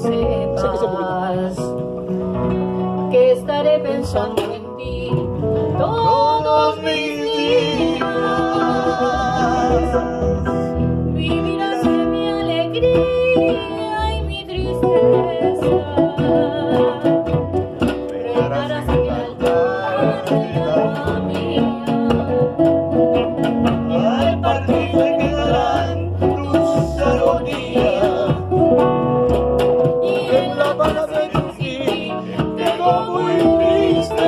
sepas que estaré pensando en ti todos mis días. Vivirás en mi alegría y mi tristeza. Prepararás el altar de la mía. Al partir se quedarán tus agonías. Y en la paz de tu sí, Quedó muy triste.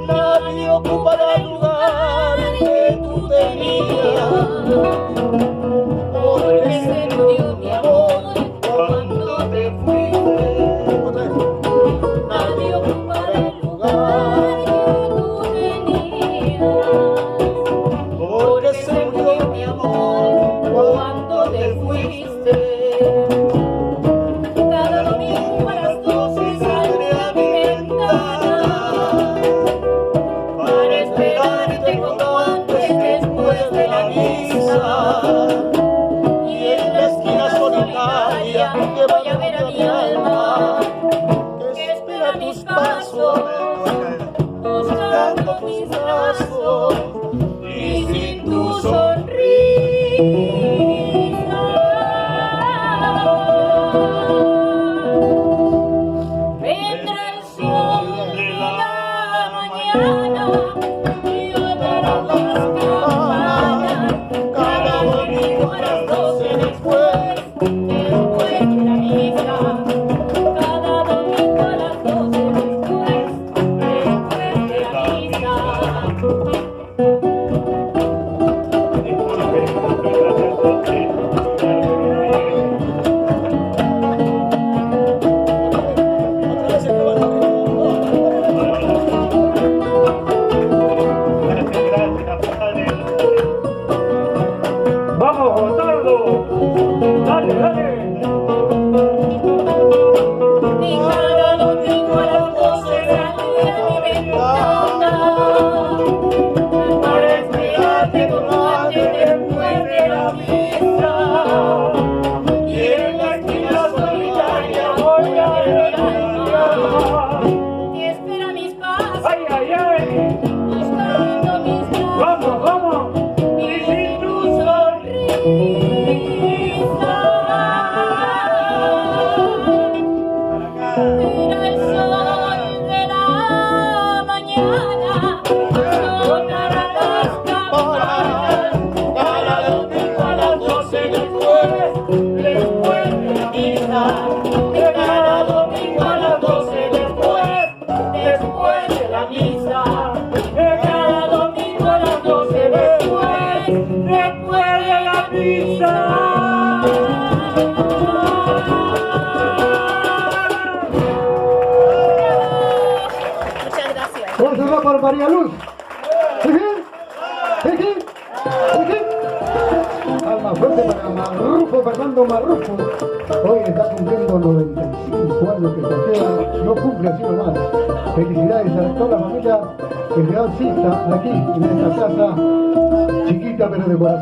Nadie ocupará el lugar que tú tenías. porque se murió mi amor cuando te fuiste. Nadie ocupará el lugar que tú tenías. Porque se murió Mi amor cuando te fuiste. Cada domingo a las 12 saldré a mi ventana para esperarte como antes después de la misa. Y en la esquina solitaria que voy a ver a mi alma que espera mis pasos, buscando mis brazos y sin tu sonrisa. Vendrá el sol de la mañana y oirá las campanas cada domingo a las 12 después de la misa. Cada domingo a las 12 después de la misa. ¡Vamos, Gotardo! ¡Dale, dale! Y cada domingo a las 12 salí a mi ventana para esperarte como antes después de la misa. Y en la esquina solitaria voy a ver mi alma que espera mis pasos, ¡Ay, ay, ay! buscando mis brazos ¡Vamos, vamos! y sin tu sonrisa. Mira el sol de la mañana, sonarán las campanas cada domingo a las 12 después de la misa. Cada domingo a las 12 después de la misa. Cada domingo a las 12 después de la misa. Muchas gracias. Eso va por María Luz. Alma fuerte para Marrufo, Fernando Marrufo. Hoy está cumpliendo 95 años que Santiago no cumple así nomás. Felicidades a toda la familia que se dan cita aquí en esta casa chiquita pero de corazón.